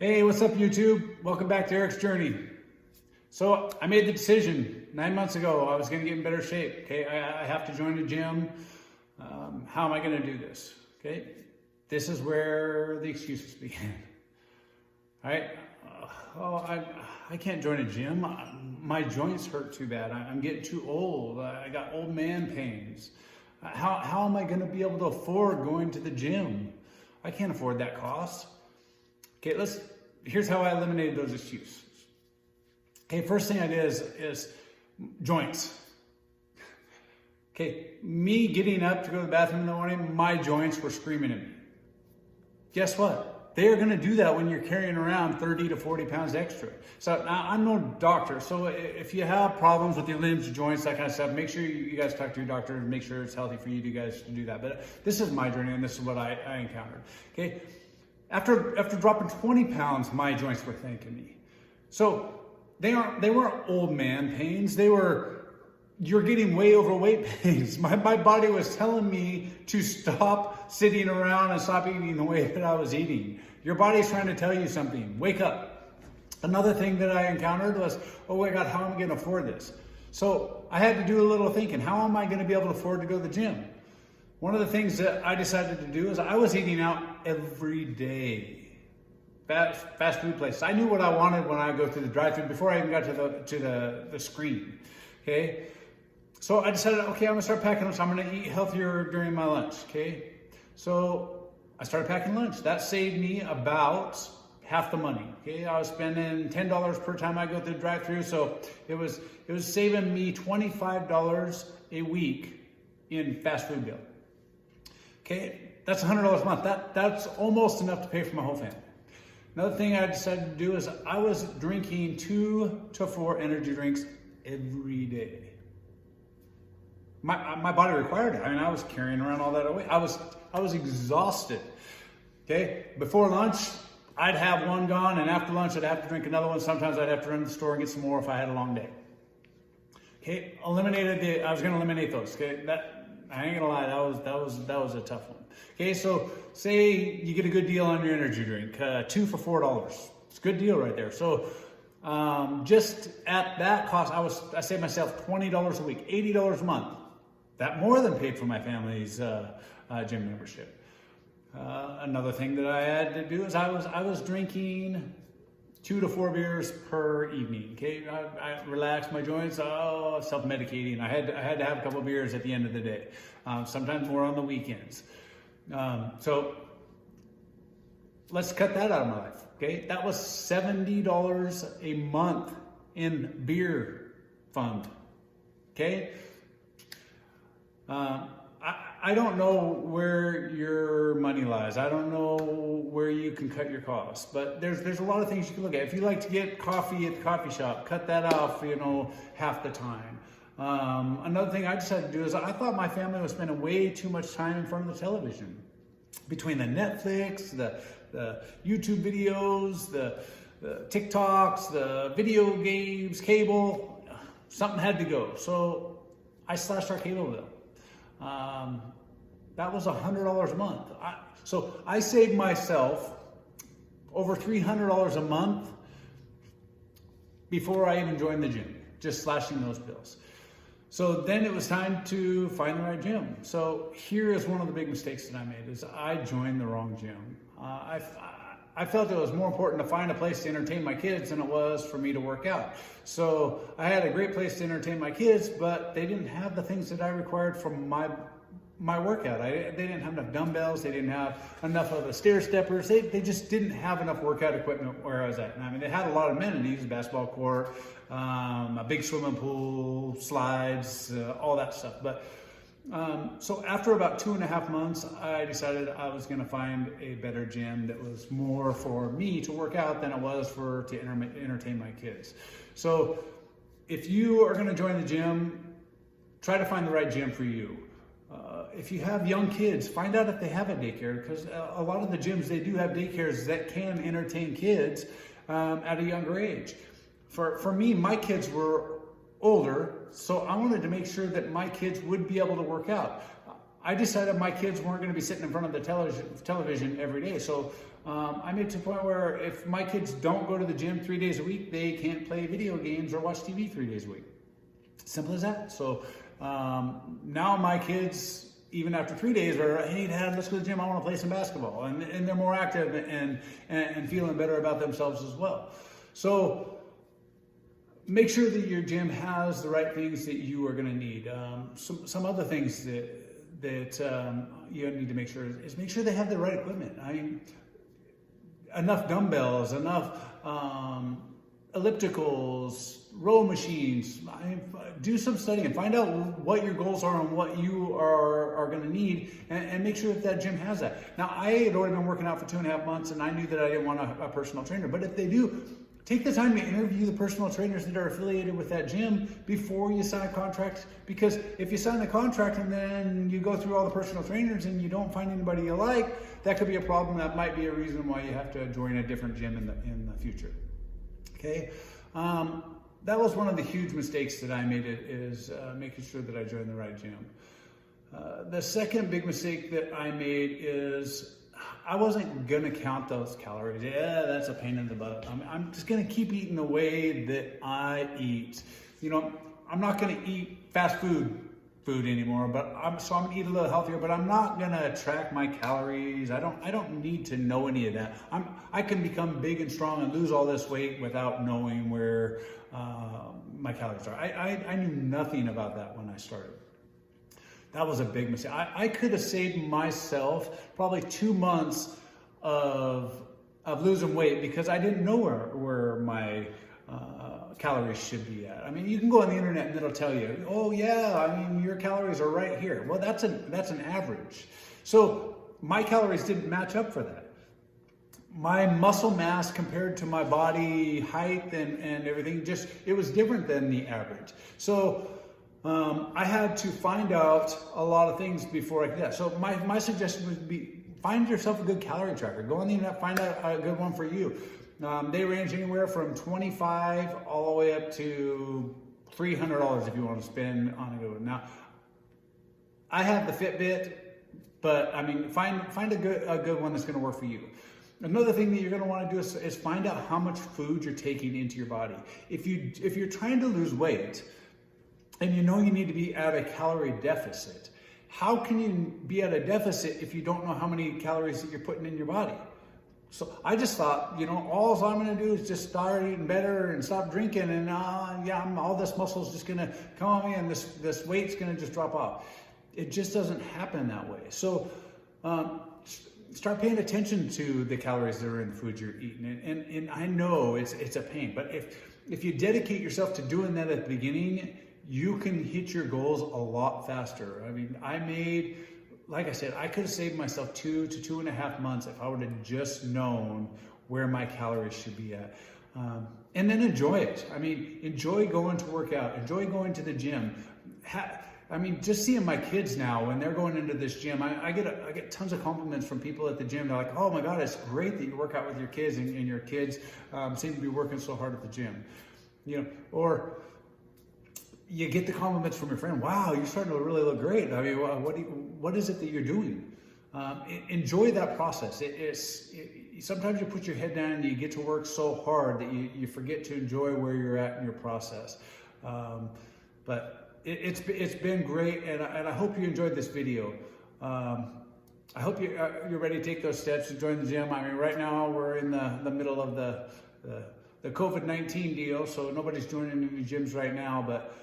Hey, what's up YouTube? Welcome back to Eric's Journey. So I made the decision 9 months ago I was going to get in better shape. Okay, I have to join a gym. How am I going to do this? Okay, this is where the excuses begin. All right, I can't join a gym. My joints hurt too bad. I'm getting too old. I got old man pains. How am I going to be able to afford going to the gym? I can't afford that cost. Okay, here's how I eliminated those excuses. Okay, first thing I did is joints. Okay, me getting up to go to the bathroom in the morning, my joints were screaming at me. Guess what? They are gonna do that when you're carrying around 30 to 40 pounds extra. So now, I'm no doctor, so if you have problems with your limbs, joints, that kind of stuff, make sure you guys talk to your doctor and make sure it's healthy for you guys to do that. But this is my journey and this is what I encountered, okay? After dropping 20 pounds, my joints were thanking me. So they weren't old man pains. You're getting way overweight pains. My body was telling me to stop sitting around and stop eating the way that I was eating. Your body's trying to tell you something. Wake up. Another thing that I encountered was, oh my God, how am I going to afford this? So I had to do a little thinking. How am I going to be able to afford to go to the gym? One of the things that I decided to do is I was eating out every day. Fast food places. I knew what I wanted when I go through the drive-thru before I even got to the screen. Okay, so I decided, okay, I'm gonna start packing lunch. I'm gonna eat healthier during my lunch. Okay, so I started packing lunch. That saved me about half the money. Okay, I was spending $10 per time I go through the drive-thru, so it was saving me $25 a week in fast food bill. Okay, that's $100 a month. That's almost enough to pay for my whole family. Another thing I decided to do is I was drinking 2 to 4 energy drinks every day. My body required it. I mean, I was carrying around all that away. I was exhausted. Okay, before lunch, I'd have one gone, and after lunch, I'd have to drink another one. Sometimes I'd have to run to the store and get some more if I had a long day. Okay, I was going to eliminate those. Okay, I ain't gonna lie, that was a tough one. Okay, so say you get a good deal on your energy drink, 2 for $4. It's a good deal right there. So just at that cost, I saved myself $20 a week, $80 a month. That more than paid for my family's gym membership. Another thing that I had to do is I was drinking 2 to 4 beers per evening. Okay, I relaxed my joints. Self-medicating. I had to have a couple of beers at the end of the day. Sometimes more on the weekends. So let's cut that out of my life. Okay, that was $70 a month in beer fund. Okay. I don't know where your money lies. I don't know where you can cut your costs, but there's a lot of things you can look at. If you like to get coffee at the coffee shop, cut that off, half the time. Another thing I decided to do is I thought my family was spending way too much time in front of the television. Between the Netflix, the YouTube videos, the TikToks, the video games, cable, something had to go. So I slashed our cable bill. That was $100 a month. So I saved myself over $300 a month before I even joined the gym, just slashing those bills. So then it was time to find the right gym. So here is one of the big mistakes that I made is I joined the wrong gym. I felt it was more important to find a place to entertain my kids than it was for me to work out. So I had a great place to entertain my kids, but they didn't have the things that I required from my workout. They didn't have enough dumbbells. They didn't have enough of the stair steppers. They just didn't have enough workout equipment where I was at. And I mean, they had a lot of amenities, basketball court, a big swimming pool, slides, all that stuff. But so after about 2.5 months, I decided I was going to find a better gym that was more for me to work out than it was to entertain my kids. So if you are going to join the gym, try to find the right gym for you. If you have young kids, find out if they have a daycare, because a lot of the gyms, they do have daycares that can entertain kids at a younger age. For me, my kids were older, so I wanted to make sure that my kids would be able to work out. I decided my kids weren't going to be sitting in front of the television every day, so I made it to the point where if my kids don't go to the gym 3 days a week, they can't play video games or watch TV 3 days a week. Simple as that. So now my kids, even after 3 days, are, hey Dad, let's go to the gym, I want to play some basketball. And they're more active and feeling better about themselves as well. So make sure that your gym has the right things that you are going to need. Some other things that you need to make sure is make sure they have the right equipment. I mean, enough dumbbells, enough ellipticals, row machines. I mean, do some studying and find out what your goals are and what you are going to need, and make sure that gym has that. Now, I had already been working out for 2.5 months, and I knew that I didn't want a personal trainer. But if they do, take the time to interview the personal trainers that are affiliated with that gym before you sign a contract. Because if you sign the contract and then you go through all the personal trainers and you don't find anybody you like, that could be a problem. That might be a reason why you have to join a different gym in the future. Okay, that was one of the huge mistakes that I made, is making sure that I joined the right gym. The second big mistake that I made is I wasn't gonna count those calories. Yeah, that's a pain in the butt. I'm just gonna keep eating the way that I eat. You know, I'm not gonna eat fast food anymore, but I'm gonna eat a little healthier, but I'm not gonna track my calories. I don't need to know any of that. I can become big and strong and lose all this weight without knowing where my calories are. I knew nothing about that when I started. That was a big mistake. I could have saved myself probably 2 months of losing weight because I didn't know where my calories should be at. I mean, you can go on the internet and it'll tell you, oh yeah, I mean, your calories are right here. Well, that's an average. So my calories didn't match up for that. My muscle mass compared to my body height and everything, it was different than the average. So I had to find out a lot of things before I could do that. So my suggestion would be, find yourself a good calorie tracker. Go on the internet, find out a good one for you. They range anywhere from $25 all the way up to $300 if you want to spend on a good one. Now, I have the Fitbit, but I mean, find a good one that's going to work for you. Another thing that you're going to want to do is find out how much food you're taking into your body. If you're trying to lose weight and you know you need to be at a calorie deficit, how can you be at a deficit if you don't know how many calories that you're putting in your body? So I just thought, you know, all I'm going to do is just start eating better and stop drinking, and all this muscle is just going to come on me, and this weight's going to just drop off. It just doesn't happen that way. So start paying attention to the calories that are in the food you're eating. And I know it's a pain, but if you dedicate yourself to doing that at the beginning, you can hit your goals a lot faster. I mean, like I said, I could have saved myself 2 to 2.5 months if I would have just known where my calories should be at. And then enjoy it. I mean, enjoy going to work out, enjoy going to the gym. I mean, just seeing my kids now, when they're going into this gym, I get tons of compliments from people at the gym. They're like, oh my God, it's great that you work out with your kids, and your kids seem to be working so hard at the gym. You know, or you get the compliments from your friend. Wow, you're starting to really look great. I mean, what is it that you're doing? Enjoy that process. Sometimes you put your head down and you get to work so hard that you forget to enjoy where you're at in your process. But it's been great, and I hope you enjoyed this video. I hope you're ready to take those steps to join the gym. I mean, right now we're in the middle of the COVID-19 deal, so nobody's joining any gyms right now, but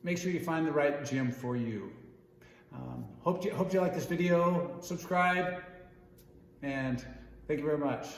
make sure you find the right gym for you. Hope you like this video. Subscribe, and thank you very much.